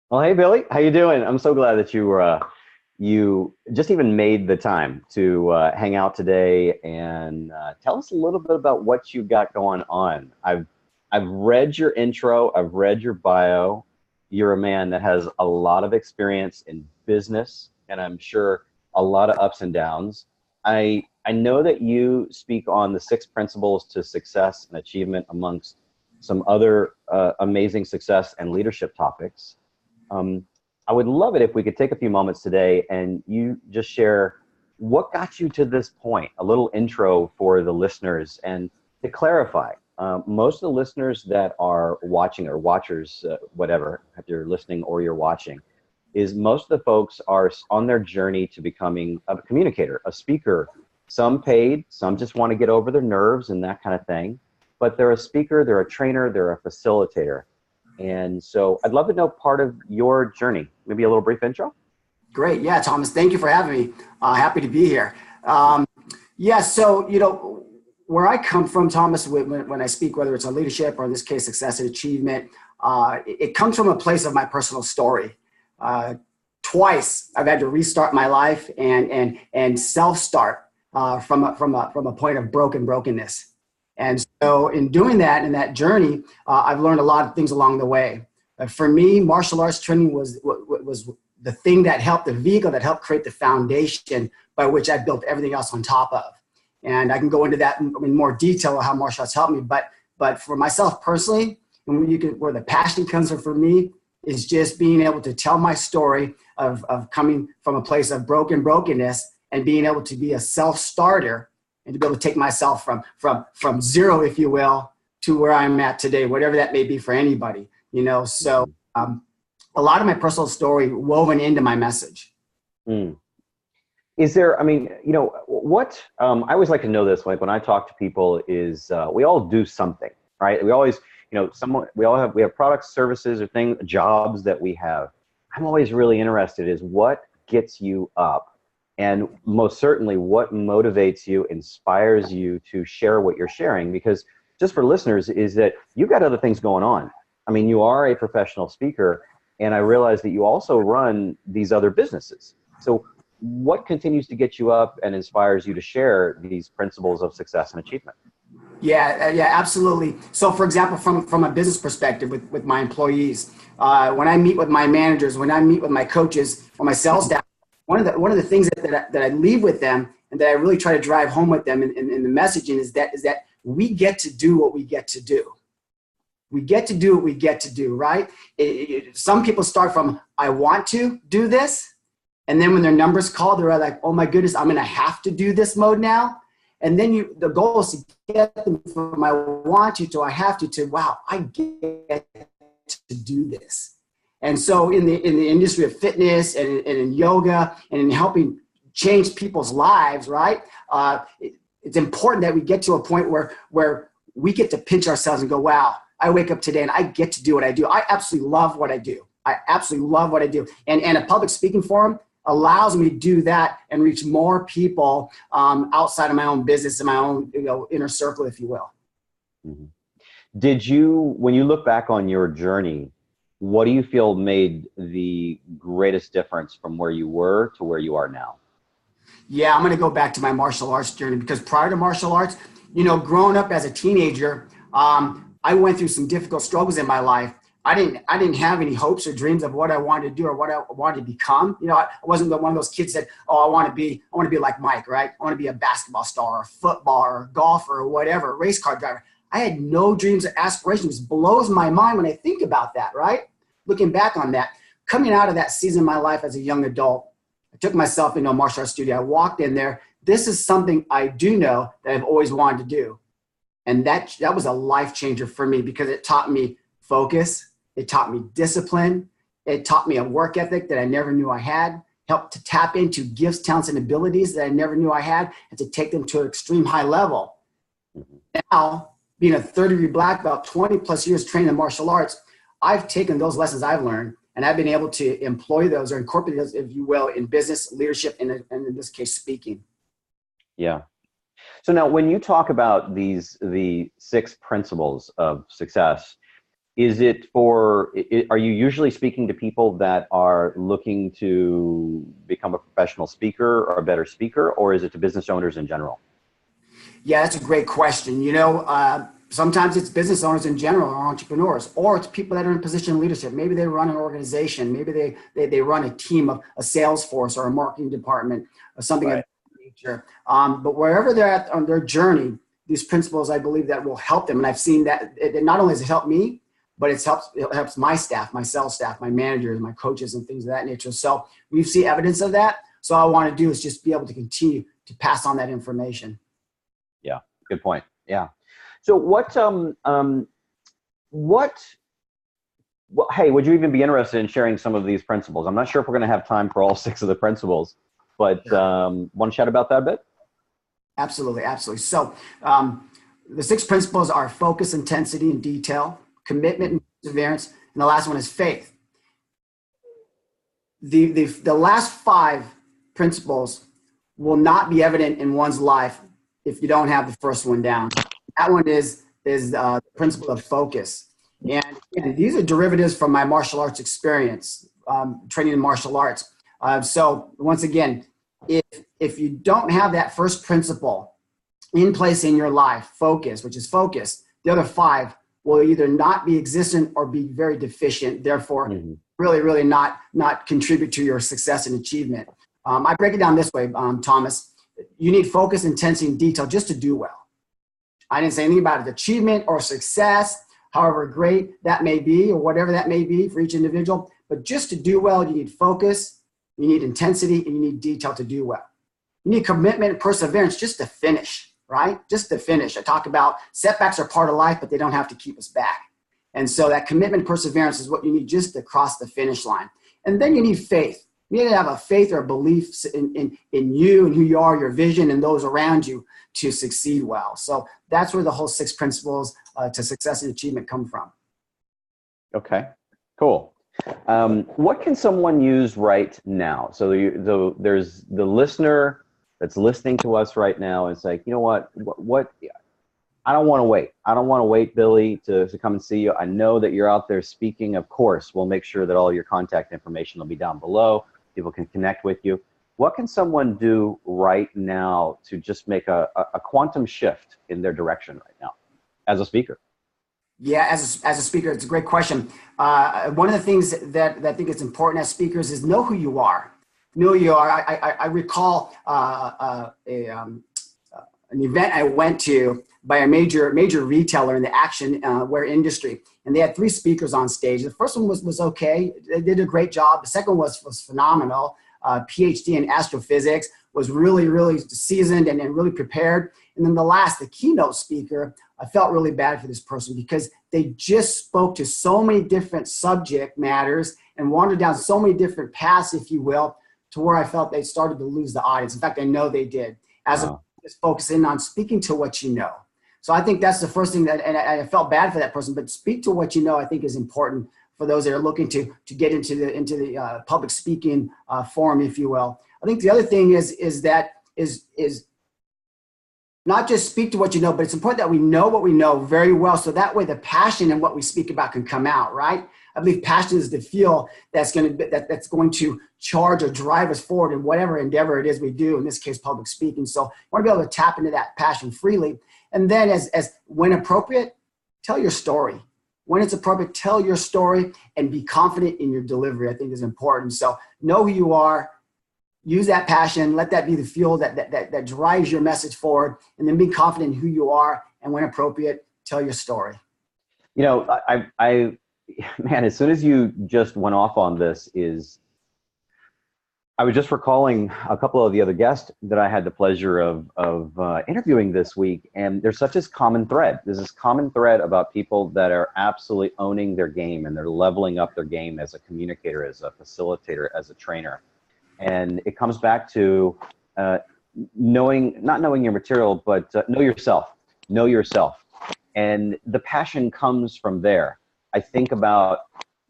Well, hey Billy, how you doing? I'm so glad that you just even made the time to hang out today and tell us a little bit about what you got going on. I've read your intro, I've read your bio. You're a man that has a lot of experience in business, and I'm sure a lot of ups and downs. I know that you speak on the six principles to success and achievement amongst some other amazing success and leadership topics. Um, I would love it if we could take a few moments today and you just share what got you to this point, a little intro for the listeners. And to clarify, most of the listeners that are watching or watchers, whatever, if you're listening or you're watching, is most of the folks are on their journey to becoming a communicator, a speaker, some paid, some just want to get over their nerves and that kind of thing. But they're a speaker, they're a trainer, they're a facilitator. And so I'd love to know part of your journey, maybe a little brief intro. Great. Yeah, Thomas, thank you for having me. Happy to be here. Yeah, so, where I come from, Thomas, when I speak, whether it's on leadership or in this case, success and achievement, it comes from a place of my personal story. Twice I've had to restart my life and self-start from a point of brokenness. And so in doing that, in that journey, I've learned a lot of things along the way. For me, martial arts training was the thing that helped, the vehicle that helped create the foundation by which I built everything else on top of. And I can go into that in more detail of how martial arts helped me. But for myself personally, and where the passion comes from for me is just being able to tell my story of coming from a place of brokenness and being able to be a self-starter and to be able to take myself from zero, if you will, to where I'm at today, whatever that may be for anybody, So a lot of my personal story woven into my message. Mm. Is there, I mean, what I always like to know this, like when I talk to people is we all do something, right? We always, we have products, services, or things, jobs that we have. I'm always really interested is what gets you up, and most certainly what motivates you, inspires you to share what you're sharing. Because just for listeners is that you've got other things going on. I mean, you are a professional speaker, and I realize that you also run these other businesses. So what continues to get you up and inspires you to share these principles of success and achievement? Yeah, absolutely. So, for example, from a business perspective, with my employees, when I meet with my managers, when I meet with my coaches or my sales staff, one of the things that I leave with them and that I really try to drive home with them in the messaging is that we get to do what we get to do. We get to do what we get to do, right? Some people start from, I want to do this. And then when their numbers call, they're like, oh my goodness, I'm going to have to do this mode now. And then the goal is to get them from I want to I have to wow, I get to do this. And so in the industry of fitness and in yoga and in helping change people's lives, right? It's important that we get to a point where we get to pinch ourselves and go, wow, I wake up today and I get to do what I do. I absolutely love what I do. And a public speaking forum allows me to do that and reach more people outside of my own business and my own inner circle, if you will. Mm-hmm. When you look back on your journey, what do you feel made the greatest difference from where you were to where you are now? Yeah, I'm going to go back to my martial arts journey because prior to martial arts, growing up as a teenager, I went through some difficult struggles in my life. I didn't have any hopes or dreams of what I wanted to do or what I wanted to become. I wasn't one of those kids that, oh, I want to be like Mike, right? I want to be a basketball star or football or golfer or whatever, race car driver. I had no dreams or aspirations. It blows my mind when I think about that, right? Looking back on that, coming out of that season of my life as a young adult, I took myself into a martial arts studio. I walked in there. This is something I do know that I've always wanted to do. And that was a life changer for me because it taught me focus. It taught me discipline. It taught me a work ethic that I never knew I had, helped to tap into gifts, talents, and abilities that I never knew I had, and to take them to an extreme high level. Now, being a third-degree black belt, 20 plus years trained in martial arts, I've taken those lessons I've learned, and I've been able to employ those or incorporate those, if you will, in business, leadership, and in this case, speaking. Yeah. So now when you talk about the six principles of success, Is it for, are you usually speaking to people that are looking to become a professional speaker or a better speaker, or is it to business owners in general? Yeah, that's a great question. Sometimes it's business owners in general or entrepreneurs, or it's people that are in position of leadership. Maybe they run an organization. Maybe they run a team of a sales force or a marketing department or something Right. of that nature. But wherever they're at on their journey, these principles, I believe that will help them. And I've seen that it not only has it helped me, but it helps my staff, my sales staff, my managers, my coaches, and things of that nature. So we see evidence of that. So all I want to do is just be able to continue to pass on that information. Yeah, good point. Yeah. So well, hey, would you even be interested in sharing some of these principles? I'm not sure if we're going to have time for all 6 of the principles, but want to chat about that a bit? Absolutely, absolutely. So the 6 principles are focus, intensity, and detail, commitment, and perseverance, and the last one is faith. The last 5 principles will not be evident in one's life if you don't have the first one down. That one is the principle of focus. And these are derivatives from my martial arts experience, training in martial arts. So once again, if you don't have that first principle in place in your life, focus, which is focus, the other 5 will either not be existent or be very deficient, therefore really not contribute to your success and achievement. I break it down this way, Thomas. You need focus, intensity, and detail just to do well. I didn't say anything about it, achievement or success, however great that may be or whatever that may be for each individual. But just to do well, you need focus, you need intensity, and you need detail to do well. You need commitment and perseverance just to finish, right? Just to finish. I talk about setbacks are part of life, but they don't have to keep us back. And so that commitment and perseverance is what you need just to cross the finish line. And then you need faith. You need to have a faith or a belief in you and who you are, your vision, and those around you to succeed well. So that's where the whole 6 principles to success and achievement come from. Okay, cool. What can someone use right now? So there's the listener that's listening to us right now and it's like, you know what, I don't want to wait. I don't want to wait, Billy, to come and see you. I know that you're out there speaking. Of course, we'll make sure that all your contact information will be down below. People can connect with you. What can someone do right now to just make a quantum shift in their direction right now as a speaker? Yeah, as a speaker, it's a great question. One of the things that I think is important as speakers is know who you are. Know who you are. I recall an event I went to by a major retailer in the action wear industry, and they had 3 speakers on stage. The first one was okay; they did a great job. The second was phenomenal. PhD in astrophysics, was really seasoned and really prepared. And then the keynote speaker, I felt really bad for this person because they just spoke to so many different subject matters and wandered down so many different paths, if you will, to where I felt they started to lose the audience. In fact, I know they did, as opposed to just focusing on speaking to what you know. So I think that's the first thing and I felt bad for that person, but speak to what you know, I think is important for those that are looking to get into the public speaking forum, if you will. I think the other thing is not just speak to what you know, but it's important that we know what we know very well, so that way the passion in what we speak about can come out, right? I believe passion is the fuel that's going to charge or drive us forward in whatever endeavor it is we do, in this case, public speaking. So I want to be able to tap into that passion freely. And then as when appropriate, tell your story. When it's appropriate, tell your story and be confident in your delivery, I think is important. So know who you are, use that passion, let that be the fuel that drives your message forward, and then be confident in who you are, and when appropriate, tell your story. You know, man, as soon as you just went off on this I was just recalling a couple of the other guests that I had the pleasure of interviewing this week, and there's such a common thread. There's this common thread about people that are absolutely owning their game, and they're leveling up their game as a communicator, as a facilitator, as a trainer. And it comes back to not knowing your material, but know yourself. Know yourself. And the passion comes from there. I think about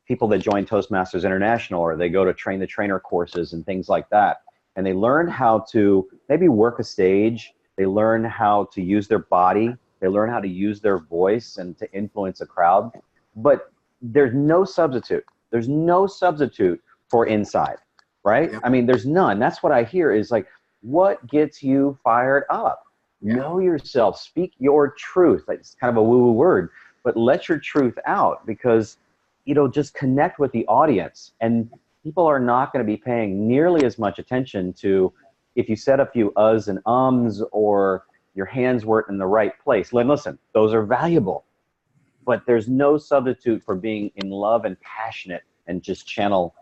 people that join Toastmasters International, or they go to train the trainer courses and things like that. And they learn how to maybe work a stage. They learn how to use their body. They learn how to use their voice and to influence a crowd. But there's no substitute. There's no substitute for inside, right? Yep. I mean, there's none. That's what I hear is like, what gets you fired up? Yeah. Know yourself, speak your truth. Like, it's kind of a woo-woo word, but let your truth out, because just connect with the audience, and people are not going to be paying nearly as much attention to if you said a few uhs and ums, or your hands weren't in the right place. Listen, those are valuable, but there's no substitute for being in love and passionate and just channel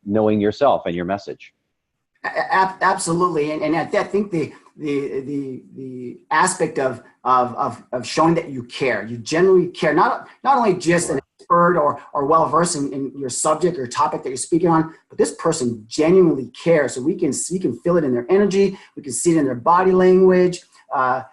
knowing yourself and your message. Absolutely, and I think the aspect of showing that you care, you genuinely care, not only just an expert or well versed in your subject or topic that you're speaking on, but this person genuinely cares. So we can feel it in their energy, we can see it in their body language. Their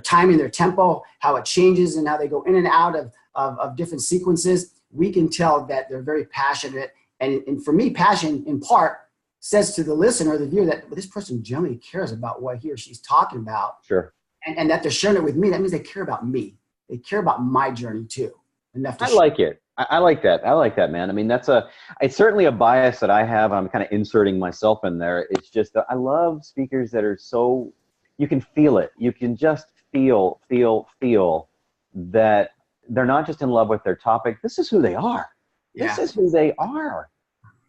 timing, their tempo, how it changes, and how they go in and out of different sequences. We can tell that they're very passionate, and for me, passion in part says to the listener, the viewer, that this person generally cares about what he or she's talking about. Sure. And that they're sharing it with me. That means they care about me. They care about my journey too. Enough to I like it. I like that. I like that, man. I mean, it's certainly a bias that I have. I'm kind of inserting myself in there. It's just that I love speakers that are so, you can feel it. You can just feel that they're not just in love with their topic. This is who they are. Yeah. This is who they are.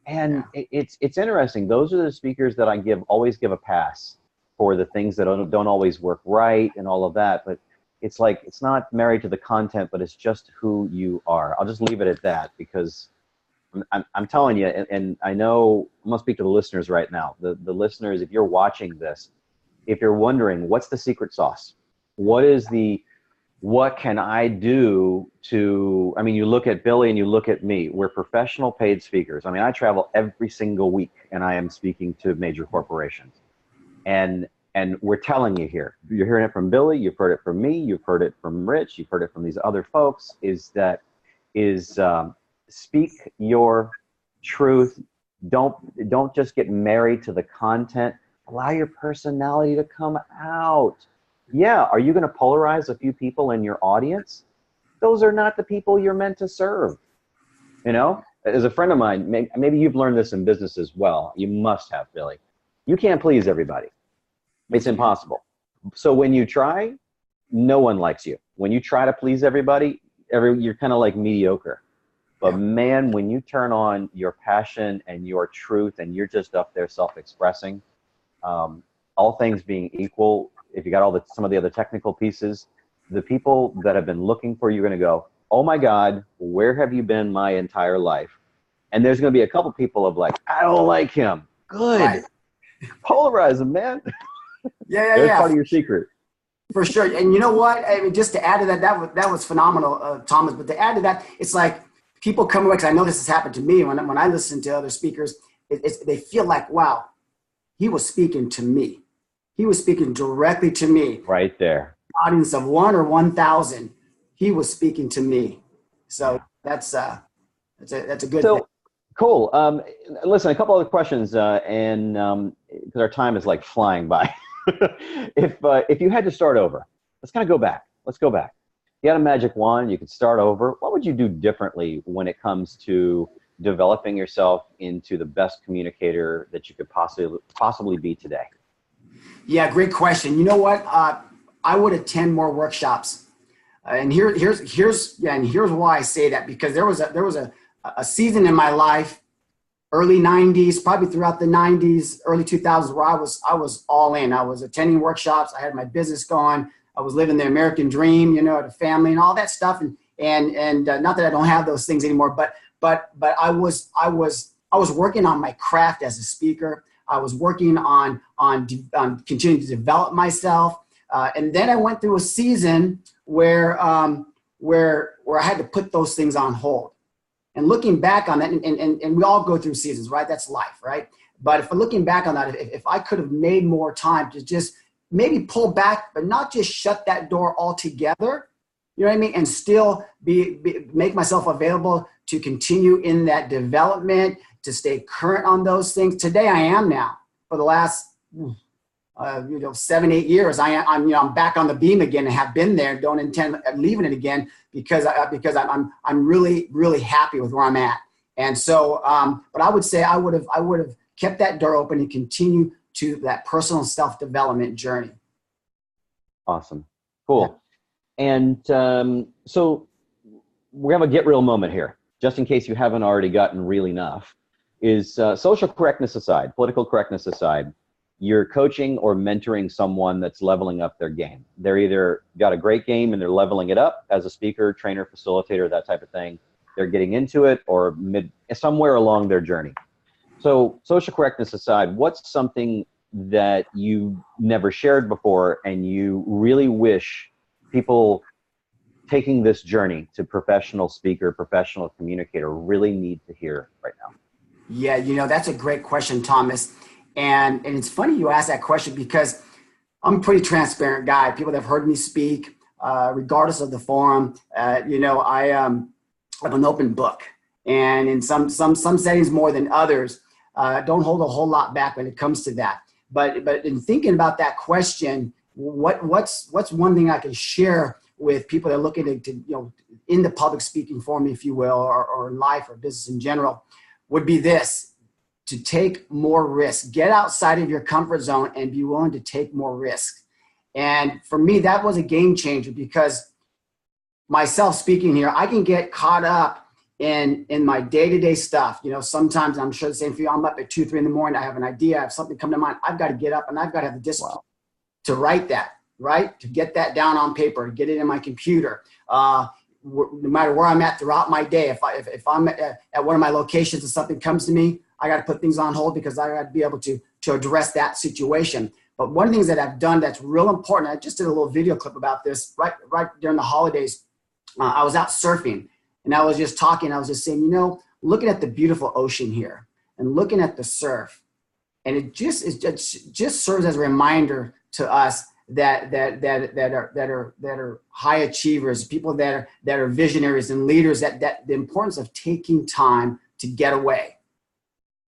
And it's interesting. Those are the speakers that I always give a pass for the things that don't always work right and all of that. But it's like, it's not married to the content, but it's just who you are. I'll just leave it at that, because I'm telling you, and I know I'm going to speak to the listeners right now. The listeners, if you're watching this, if you're wondering, what's the secret sauce? What can I do to, I mean, you look at Billy and you look at me, we're professional paid speakers. I mean, I travel every single week and I am speaking to major corporations. And we're telling you here, you're hearing it from Billy, you've heard it from me, you've heard it from Rich, you've heard it from these other folks, speak your truth. Don't just get married to the content. Allow your personality to come out. Yeah, are you going to polarize a few people in your audience? Those are not the people you're meant to serve. As a friend of mine, maybe you've learned this in business as well. You must have, Billy. You can't please everybody. It's impossible. So when you try, no one likes you. When you try to please everybody, you're kind of like mediocre. But man, when you turn on your passion and your truth and you're just up there self-expressing, all things being equal, if you got some of the other technical pieces, the people that have been looking for you are going to go, oh my God, where have you been my entire life? And there's going to be a couple people of like, I don't like him. Good. Right. Polarize them, man. That's part of your secret. For sure. And you know what? I mean, just to add to that was phenomenal, Thomas. But to add to that, it's like people come away, because I know this has happened to me when I listen to other speakers, they feel like, wow, he was speaking to me. He was speaking directly to me. Right there. Audience of 1 or 1,000. He was speaking to me. So that's a good thing. Cool. Listen, a couple other questions, and because our time is like flying by. If you had to start over, let's kind of go back. Let's go back. You had a magic wand, you could start over. What would you do differently when it comes to developing yourself into the best communicator that you could possibly be today? Yeah, great question. You know what? I would attend more workshops, and here's why I say that, because there was a season in my life, early 90s, probably throughout the 90s, early 2000s, where I was all in. I was attending workshops. I had my business going. I was living the American dream, the family and all that stuff. And not that I don't have those things anymore, but I was working on my craft as a speaker. I was working on continuing to develop myself. And then I went through a season where I had to put those things on hold. And looking back on that, and we all go through seasons, right? That's life, right? But if we're looking back on that, if I could have made more time to just maybe pull back, but not just shut that door altogether, you know what I mean? And still make myself available to continue in that development, to stay current on those things. Today I am now. For the last 7, 8 years, I'm back on the beam again and have been there. Don't intend leaving it again because I'm really, really happy with where I'm at. And so, but I would say I would have kept that door open and continue to that personal self-development journey. Awesome. Cool. Yeah. And so we have a get real moment here, just in case you haven't already gotten real enough, is social correctness aside, political correctness aside, you're coaching or mentoring someone that's leveling up their game. They're either got a great game and they're leveling it up as a speaker, trainer, facilitator, that type of thing. They're getting into it or somewhere along their journey. So social correctness aside, what's something that you never shared before and you really wish people taking this journey to professional speaker, professional communicator really need to hear right now? Yeah, that's a great question, Thomas. And it's funny you ask that question because I'm a pretty transparent guy. People that have heard me speak, regardless of the forum, I'm an open book. And in some settings more than others, don't hold a whole lot back when it comes to that. But in thinking about that question, what's one thing I can share with people that are looking to in the public speaking forum, if you will, or in life or business in general, would be this: to take more risk. Get outside of your comfort zone and be willing to take more risk. And for me, that was a game changer because myself speaking here, I can get caught up in my day-to-day stuff. Sometimes I'm sure the same for you. I'm up at 2, 3 in the morning. I have an idea. I have something come to mind. I've got to get up and I've got to have the discipline to write that, right? To get that down on paper, to get it in my computer. No matter where I'm at throughout my day, if I'm at one of my locations and something comes to me, I got to put things on hold because I got to be able to address that situation. But one of the things that I've done that's real important, I just did a little video clip about this right during the holidays. I was out surfing and I was just talking. I was just saying, looking at the beautiful ocean here and looking at the surf, and it just serves as a reminder to us that are high achievers, people that are visionaries and leaders, that the importance of taking time to get away.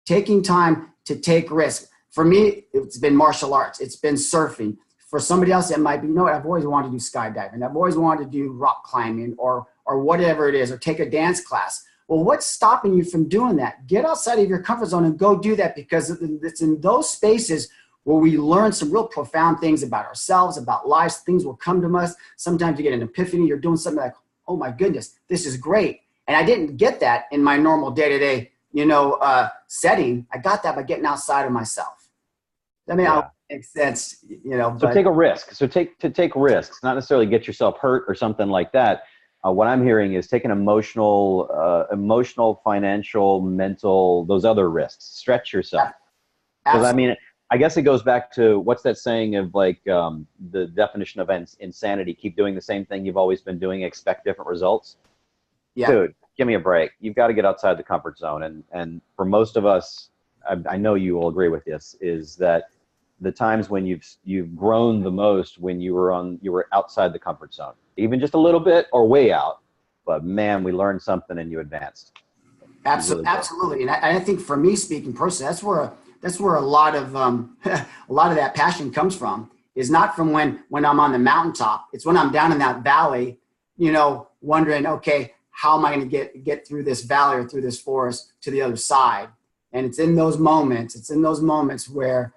Taking time to take risks. For me, it's been martial arts. It's been surfing. For somebody else, it might be, I've always wanted to do skydiving. I've always wanted to do rock climbing or whatever it is, or take a dance class. Well, what's stopping you from doing that? Get outside of your comfort zone and go do that, because it's in those spaces where we learn some real profound things about ourselves, about lives. Things will come to us. Sometimes you get an epiphany. You're doing something like, oh my goodness, this is great. And I didn't get that in my normal day-to-day setting. I got that by getting outside of myself. I mean, it makes sense, So take a risk. So take risks, not necessarily get yourself hurt or something like that. What I'm hearing is take an emotional, financial, mental, those other risks. Stretch yourself. Because I mean, I guess it goes back to what's that saying of the definition of insanity: keep doing the same thing you've always been doing, expect different results. Yeah. Dude, give me a break. You've got to get outside the comfort zone. And for most of us, I know you will agree with this, is that the times when you've grown the most when you were outside the comfort zone, even just a little bit or way out. But man, we learned something and you advanced. Absolutely. And I think for me, speaking personally, that's where a lot of that passion comes from. Is not from when I'm on the mountaintop. It's when I'm down in that valley, wondering, okay, how am I going to get through this valley or through this forest to the other side? And it's in those moments where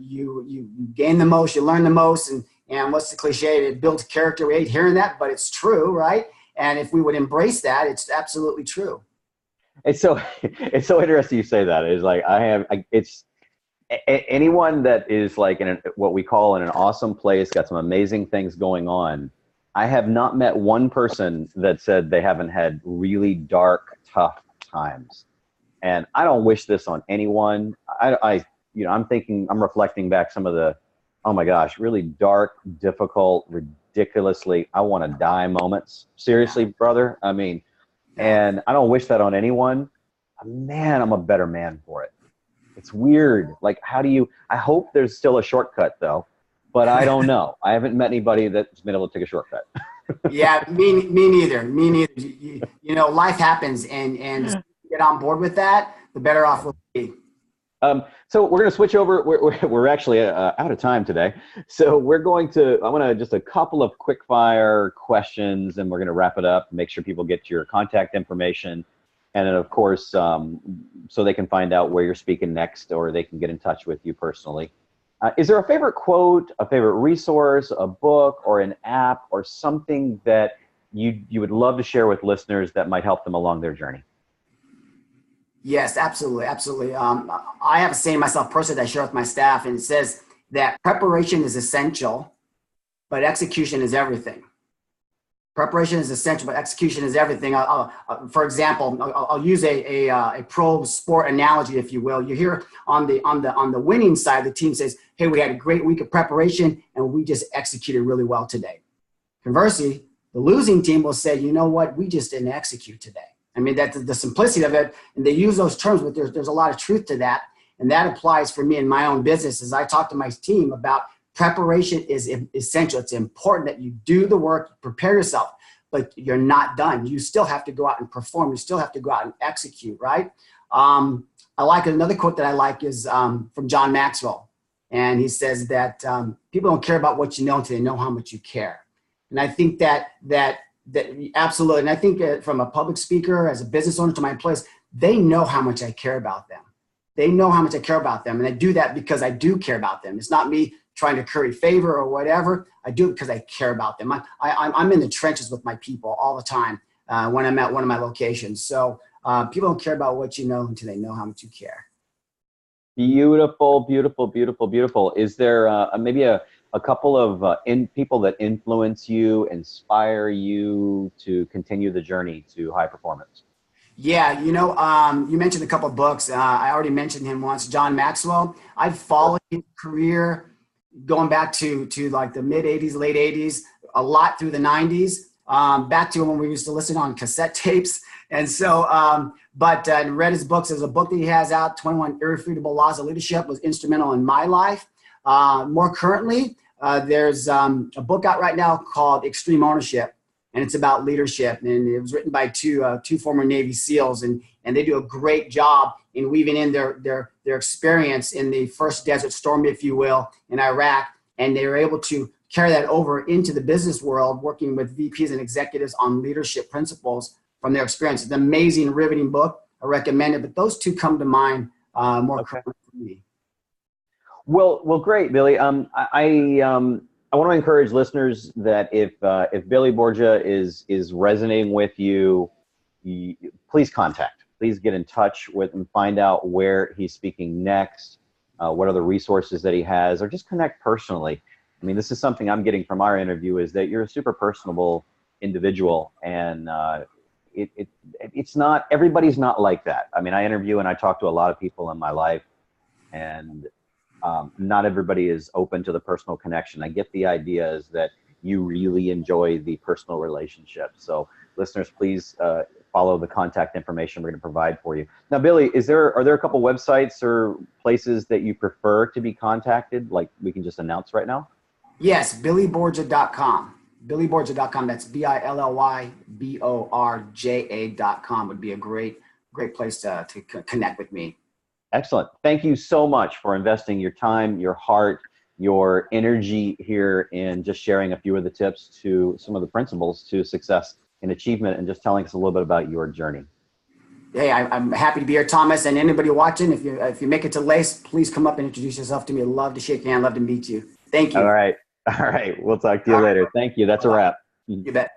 you gain the most, you learn the most, and what's the cliche? It builds character. We hate hearing that, but it's true, right? And if we would embrace that, it's absolutely true. It's so interesting you say that. It's like it's anyone that is like in what we call in an awesome place, got some amazing things going on. I have not met one person that said they haven't had really dark, tough times. And I don't wish this on anyone. I'm reflecting back some of the, oh my gosh, really dark, difficult, ridiculously, I want to die moments. Seriously, brother. I mean, and I don't wish that on anyone. Man, I'm a better man for it. It's weird. Like, I hope there's still a shortcut though, but I don't know. I haven't met anybody that's been able to take a shortcut. Yeah, me neither. Life happens, and get on board with that, the better off we'll be. So we're going to switch over. We're actually out of time today. So I want to just a couple of quick fire questions and we're going to wrap it up, make sure people get your contact information. And then of course, so they can find out where you're speaking next or they can get in touch with you personally. Is there a favorite quote, a favorite resource, a book or an app or something that you would love to share with listeners that might help them along their journey? Yes, absolutely. Absolutely. I have a saying myself personally that I share with my staff, and it says that preparation is essential, but execution is everything. Preparation is essential, but execution is everything. For example, I'll use a pro sport analogy, if you will. You hear on the winning side, the team says, "Hey, we had a great week of preparation, and we just executed really well today." Conversely, the losing team will say, "You know what? We just didn't execute today." I mean, that's the simplicity of it. And they use those terms, but there's a lot of truth to that. And that applies for me in my own business as I talk to my team about preparation is essential. It's important that you do the work, prepare yourself, but you're not done. You still have to go out and perform. You still have to go out and execute, right? I like another quote that I like is from John Maxwell. And he says that people don't care about what you know until they know how much you care. And I think that absolutely. And I think from a public speaker, as a business owner to my employees, they know how much I care about them. They know how much I care about them. And I do that because I do care about them. It's not me trying to curry favor or whatever. I do it because I care about them. I'm in the trenches with my people all the time when I'm at one of my locations. So people don't care about what you know until they know how much you care. Beautiful, beautiful, beautiful, beautiful. Is there maybe a couple of people that influence you, inspire you to continue the journey to high performance? Yeah, you mentioned a couple of books. I already mentioned him once, John Maxwell. I've followed his career going back to like the mid 80s, late 80s, a lot through the 90s, back to when we used to listen on cassette tapes. And so, I read his books. There's a book that he has out, 21 Irrefutable Laws of Leadership, was instrumental in my life. More currently, there's a book out right now called Extreme Ownership, and it's about leadership. And it was written by two former Navy SEALs, and they do a great job in weaving in their experience in the first Desert Storm, if you will, in Iraq. And they were able to carry that over into the business world, working with VPs and executives on leadership principles from their experience. It's an amazing, riveting book. I recommend it, but those two come to mind more currently for me. Well, great, Billy. I want to encourage listeners that if Billy Borja is resonating with you, please contact. Please get in touch with him, find out where he's speaking next, what other resources that he has, or just connect personally. I mean, this is something I'm getting from our interview is that you're a super personable individual, and it's not, everybody's not like that. I mean, I interview and I talk to a lot of people in my life, and not everybody is open to the personal connection. I get the idea is that you really enjoy the personal relationship. So listeners, please follow the contact information we're going to provide for you. Now, Billy, are there a couple websites or places that you prefer to be contacted, like we can just announce right now? Yes, BillyBorja.com. BillyBorja.com. That's BILLYBORJA.com would be a great place to connect with me. Excellent. Thank you so much for investing your time, your heart, your energy here in just sharing a few of the tips to some of the principles to success and achievement, and just telling us a little bit about your journey. Hey, I'm happy to be here, Thomas, and anybody watching, if you make it to LACE, please come up and introduce yourself to me. I'd love to shake your hand, love to meet you. Thank you. All right. We'll talk to you later. Thank you. That's a wrap. You bet.